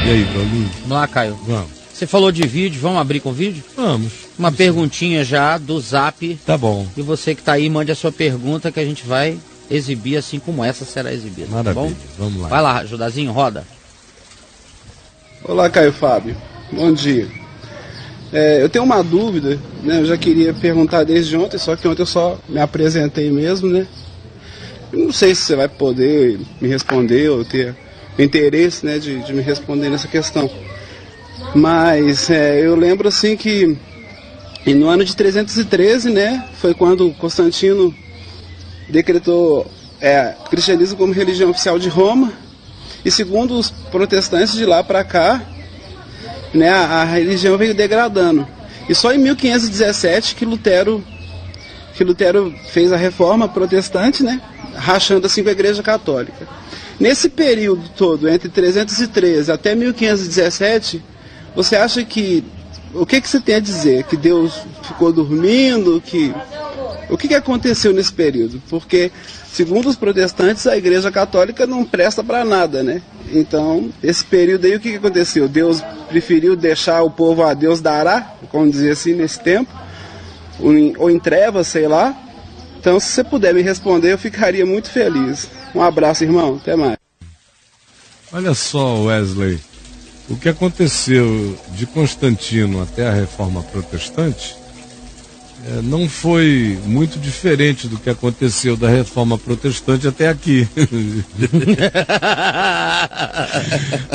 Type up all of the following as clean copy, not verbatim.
E aí, Paulinho? Vamos lá, Caio. Vamos. Você falou de vídeo, vamos abrir com vídeo? Vamos. Uma perguntinha já do Zap. Tá bom. E você que tá aí, mande a sua pergunta que a gente vai exibir assim como essa será exibida. Maravilha, tá bom? vamos lá. Vai lá, Judazinho, roda. Olá, Caio Fábio. Bom dia. Eu tenho uma dúvida, né? Eu já queria perguntar desde ontem, só que ontem eu só me apresentei mesmo, né? Eu não sei se você vai poder me responder ou ter interesse, né, de me responder nessa questão. Mas eu lembro assim que no ano de 313, né, foi quando Constantino decretou o cristianismo como religião oficial de Roma. E segundo os protestantes, de lá para cá, né, a religião veio degradando. E só em 1517 que Lutero fez a reforma protestante, né, rachando assim com a Igreja Católica. Nesse período todo, entre 313 até 1517, você acha que... O que você tem a dizer? Que Deus ficou dormindo? O que aconteceu nesse período? Porque, segundo os protestantes, a Igreja Católica não presta para nada, né? Então, esse período aí, o que aconteceu? Deus preferiu deixar o povo a Deus dará, como dizer assim, nesse tempo, ou em trevas, sei lá. Então, se você puder me responder, eu ficaria muito feliz. Um abraço, irmão. Até mais. Olha só, Wesley, o que aconteceu de Constantino até a Reforma Protestante não foi muito diferente do que aconteceu da Reforma Protestante até aqui.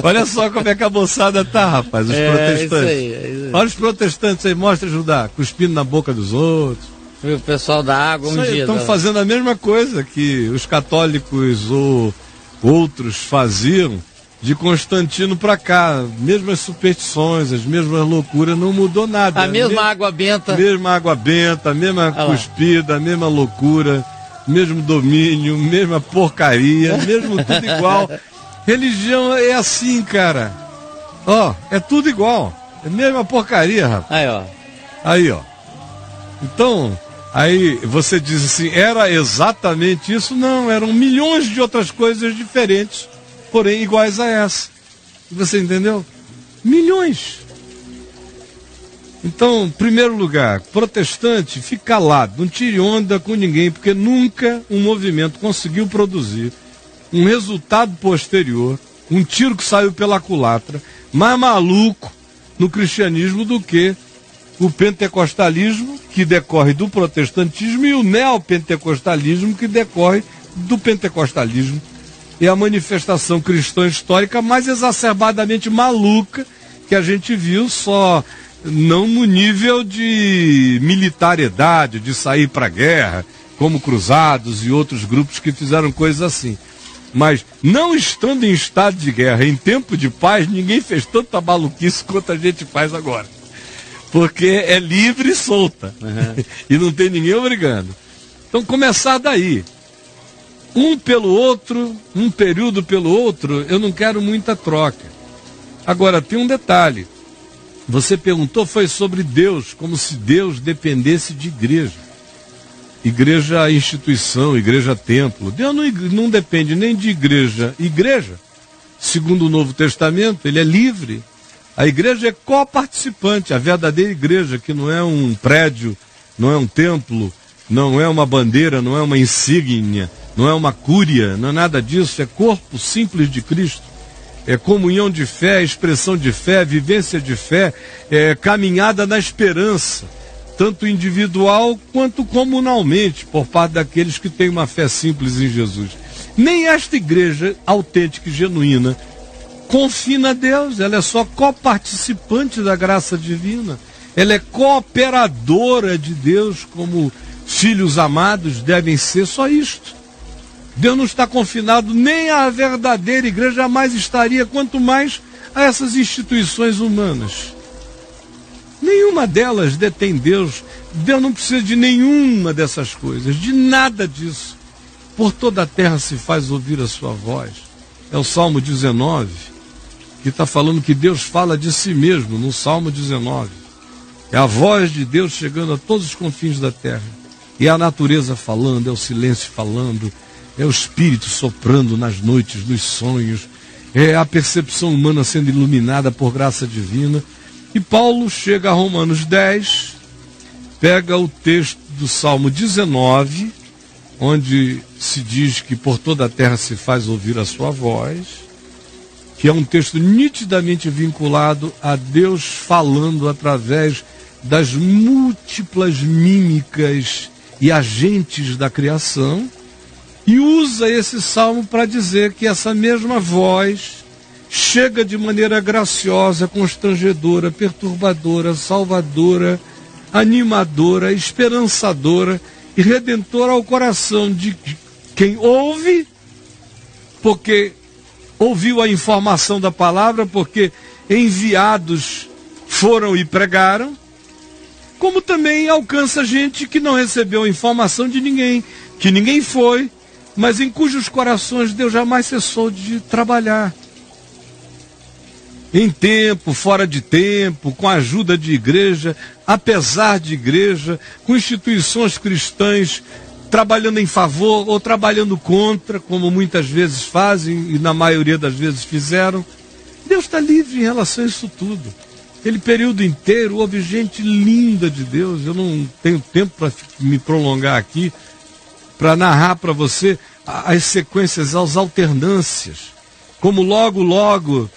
Olha só como é que a moçada tá, rapaz, os protestantes. Isso aí. Olha os protestantes aí, mostra Judá, cuspindo na boca dos outros. O pessoal da água Estão fazendo a mesma coisa que os católicos ou outros faziam de Constantino para cá. Mesmas superstições, as mesmas loucuras, não mudou nada. A mesma água benta. Mesma água benta, mesma cuspida, mesma loucura, mesmo domínio, mesma porcaria, mesmo tudo igual. Religião é assim, cara. É tudo igual. É a mesma porcaria, rapaz. Aí, ó. Então... Aí você diz assim, era exatamente isso? Não, eram milhões de outras coisas diferentes, porém iguais a essa. Você entendeu? Milhões. Então, em primeiro lugar, protestante, fica calado, não tire onda com ninguém, porque nunca um movimento conseguiu produzir um resultado posterior, um tiro que saiu pela culatra, mais maluco no cristianismo do que o pentecostalismo, que decorre do protestantismo, e o neopentecostalismo, que decorre do pentecostalismo. É a manifestação cristã histórica mais exacerbadamente maluca que a gente viu, só não no nível de militariedade, de sair para a guerra, como Cruzados e outros grupos que fizeram coisas assim. Mas, não estando em estado de guerra, em tempo de paz, ninguém fez tanta maluquice quanto a gente faz agora. Porque é livre e solta. E não tem ninguém obrigando. Então, começar daí. Um pelo outro, um período pelo outro, eu não quero muita troca. Agora, tem um detalhe. Você perguntou, foi sobre Deus, como se Deus dependesse de igreja. Igreja instituição, igreja templo. Deus não depende nem de igreja. Igreja, segundo o Novo Testamento, ele é livre. A igreja é coparticipante, a verdadeira igreja, que não é um prédio, não é um templo, não é uma bandeira, não é uma insígnia, não é uma cúria, não é nada disso, é corpo simples de Cristo. É comunhão de fé, expressão de fé, vivência de fé, é caminhada na esperança, tanto individual quanto comunalmente, por parte daqueles que têm uma fé simples em Jesus. Nem esta igreja autêntica e genuína confina a Deus, ela é só coparticipante da graça divina, ela é cooperadora de Deus, como filhos amados devem ser, só isto. Deus não está confinado nem à verdadeira igreja, jamais estaria, quanto mais a essas instituições humanas. Nenhuma delas detém Deus. Deus não precisa de nenhuma dessas coisas, de nada disso. Por toda a terra se faz ouvir a sua voz. É o Salmo 19, que está falando que Deus fala de si mesmo, no Salmo 19. É a voz de Deus chegando a todos os confins da terra. E é a natureza falando, é o silêncio falando, é o Espírito soprando nas noites, nos sonhos. é a percepção humana sendo iluminada por graça divina. E Paulo chega a Romanos 10, pega o texto do Salmo 19, onde se diz que por toda a terra se faz ouvir a sua voz, que é um texto nitidamente vinculado a Deus falando através das múltiplas mímicas e agentes da criação, e usa esse salmo para dizer que essa mesma voz chega de maneira graciosa, constrangedora, perturbadora, salvadora, animadora, esperançadora e redentora ao coração de quem ouve, porque ouviu a informação da palavra, porque enviados foram e pregaram, como também alcança gente que não recebeu informação de ninguém, que ninguém foi, mas em cujos corações Deus jamais cessou de trabalhar. Em tempo, fora de tempo, com a ajuda de igreja, apesar de igreja, com instituições cristãs trabalhando em favor ou trabalhando contra, como muitas vezes fazem e na maioria das vezes fizeram. Deus está livre em relação a isso tudo. Aquele período inteiro houve gente linda de Deus. Eu não tenho tempo para me prolongar aqui, para narrar para você as sequências, as alternâncias. Como logo,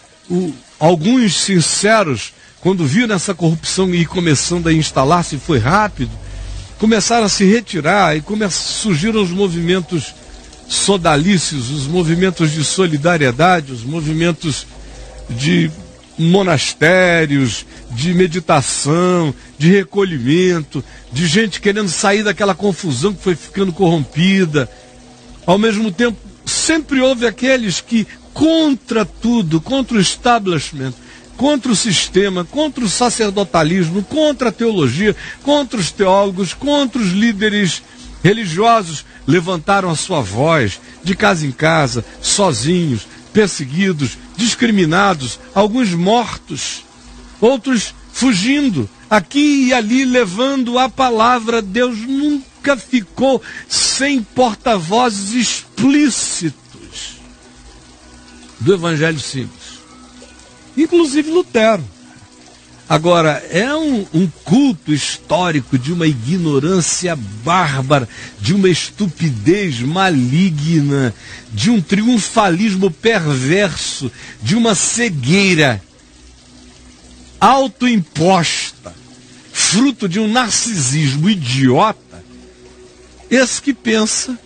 alguns sinceros, quando viram essa corrupção ir começando a instalar-se, foi rápido, começaram a se retirar e surgiram os movimentos sodalícios, os movimentos de solidariedade, os movimentos de monastérios, de meditação, de recolhimento, de gente querendo sair daquela confusão que foi ficando corrompida. Ao mesmo tempo, sempre houve aqueles que, contra tudo, contra o establishment, contra o sistema, contra o sacerdotalismo, contra a teologia, contra os teólogos, contra os líderes religiosos, levantaram a sua voz de casa em casa, sozinhos, perseguidos, discriminados, alguns mortos, outros fugindo, aqui e ali levando a palavra. Deus nunca ficou sem porta-vozes explícitos do Evangelho simples. Inclusive Lutero. Agora, é um culto histórico de uma ignorância bárbara, de uma estupidez maligna, de um triunfalismo perverso, de uma cegueira autoimposta, fruto de um narcisismo idiota, esse que pensa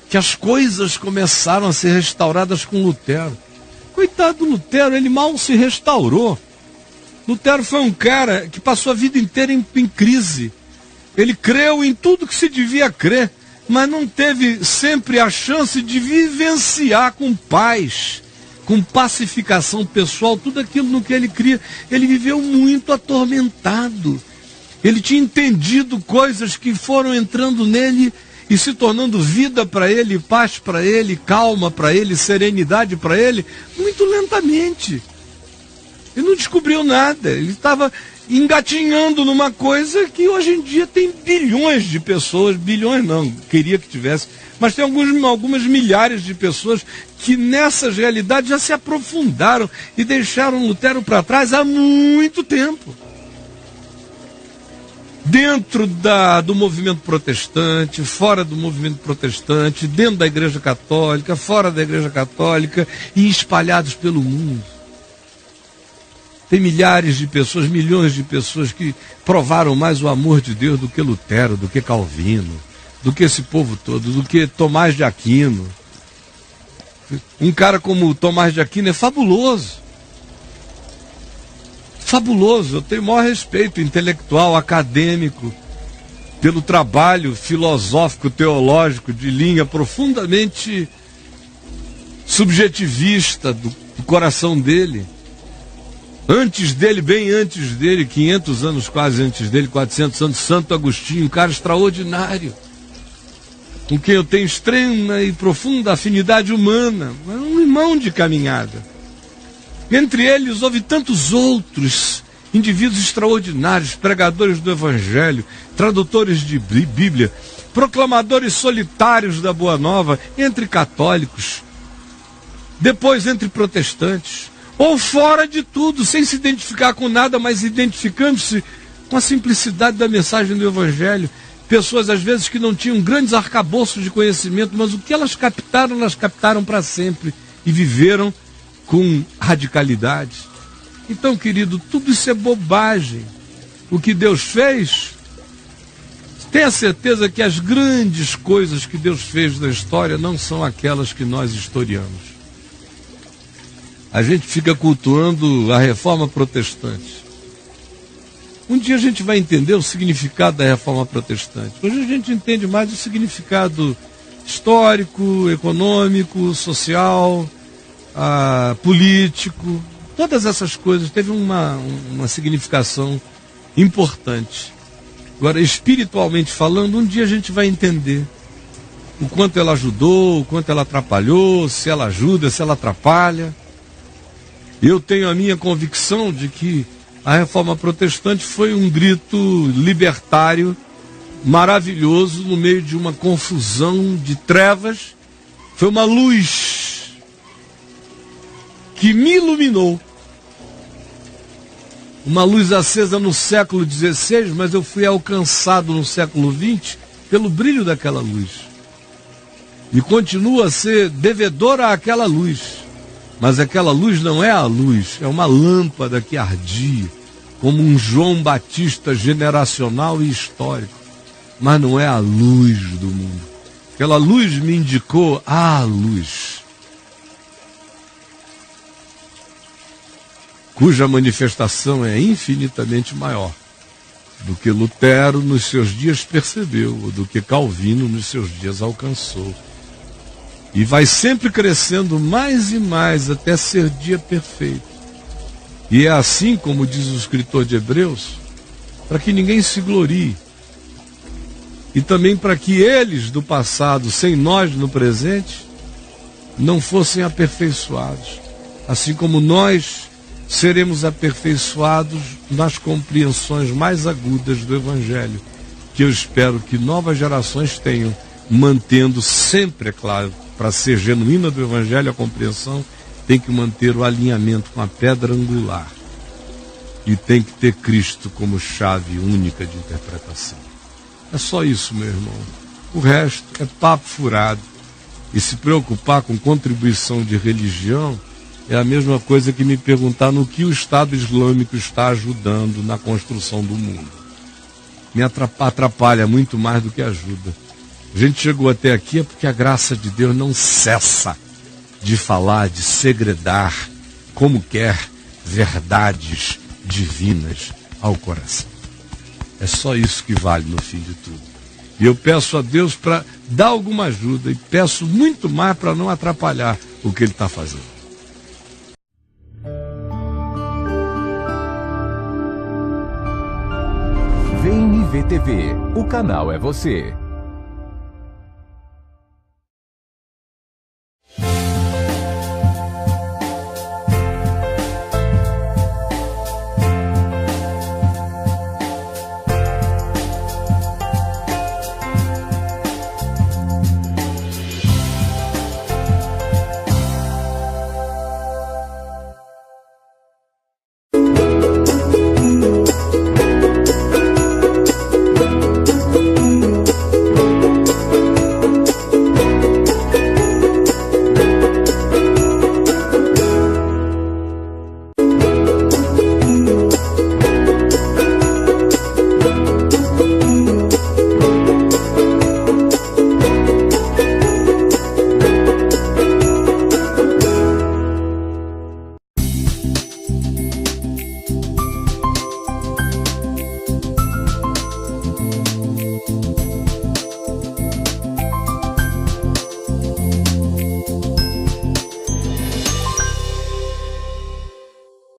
que as coisas começaram a ser restauradas com Lutero. Coitado do Lutero, ele mal se restaurou. Lutero foi um cara que passou a vida inteira em crise. Ele creu em tudo que se devia crer, mas não teve sempre a chance de vivenciar com paz, com pacificação pessoal, tudo aquilo no que ele cria. Ele viveu muito atormentado. Ele tinha entendido coisas que foram entrando nele e se tornando vida para ele, paz para ele, calma para ele, serenidade para ele, muito lentamente. Ele não descobriu nada, ele estava engatinhando numa coisa que hoje em dia tem bilhões de pessoas, bilhões não, queria que tivesse, mas tem algumas milhares de pessoas que nessas realidades já se aprofundaram e deixaram Lutero para trás há muito tempo. Dentro do movimento protestante, fora do movimento protestante, dentro da Igreja Católica, fora da Igreja Católica e espalhados pelo mundo. Tem milhares de pessoas, milhões de pessoas que provaram mais o amor de Deus do que Lutero, do que Calvino, do que esse povo todo, do que Tomás de Aquino. Um cara como Tomás de Aquino é fabuloso. Fabuloso, eu tenho o maior respeito intelectual, acadêmico, pelo trabalho filosófico, teológico, de linha profundamente subjetivista do coração dele. Antes dele, bem antes dele, 500 anos quase antes dele, 400 anos, Santo Agostinho, um cara extraordinário, com quem eu tenho extrema e profunda afinidade humana, um irmão de caminhada. Entre eles houve tantos outros indivíduos extraordinários, pregadores do Evangelho, tradutores de Bíblia, proclamadores solitários da Boa Nova, entre católicos, depois entre protestantes, ou fora de tudo, sem se identificar com nada, mas identificando-se com a simplicidade da mensagem do Evangelho. Pessoas, às vezes, que não tinham grandes arcabouços de conhecimento, mas o que elas captaram para sempre e viveram com radicalidade. Então, querido, tudo isso é bobagem. O que Deus fez, tenha certeza que as grandes coisas que Deus fez na história não são aquelas que nós historiamos. A gente fica cultuando a reforma protestante. Um dia a gente vai entender o significado da reforma protestante. Hoje a gente entende mais o significado histórico, econômico, social, político. Todas essas coisas teve uma significação importante. Agora, espiritualmente falando, um dia a gente vai entender o quanto ela ajudou, o quanto ela atrapalhou, se ela ajuda, se ela atrapalha. Eu tenho a minha convicção de que a reforma protestante foi um grito libertário maravilhoso no meio de uma confusão de trevas. Foi uma luz que me iluminou. Uma luz acesa no século XVI, mas eu fui alcançado no século XX pelo brilho daquela luz. E continuo a ser devedor àquela luz. Mas aquela luz não é a luz, é uma lâmpada que ardia, como um João Batista generacional e histórico. Mas não é a luz do mundo. Aquela luz me indicou a luz, cuja manifestação é infinitamente maior do que Lutero nos seus dias percebeu, ou do que Calvino nos seus dias alcançou. E vai sempre crescendo mais e mais até ser dia perfeito. E é assim, como diz o escritor de Hebreus, para que ninguém se glorie. E também para que eles do passado, sem nós no presente, não fossem aperfeiçoados. Assim como nós seremos aperfeiçoados nas compreensões mais agudas do Evangelho, que eu espero que novas gerações tenham, mantendo sempre, é claro, para ser genuína do Evangelho, a compreensão tem que manter o alinhamento com a pedra angular. E tem que ter Cristo como chave única de interpretação. É só isso, meu irmão. O resto é papo furado. E se preocupar com contribuição de religião é a mesma coisa que me perguntar no que o Estado Islâmico está ajudando na construção do mundo. Me atrapalha muito mais do que ajuda. A gente chegou até aqui é porque a graça de Deus não cessa de falar, de segredar, como quer, verdades divinas ao coração. É só isso que vale no fim de tudo. E eu peço a Deus para dar alguma ajuda e peço muito mais para não atrapalhar o que Ele está fazendo. Vem me ver TV. O canal é você.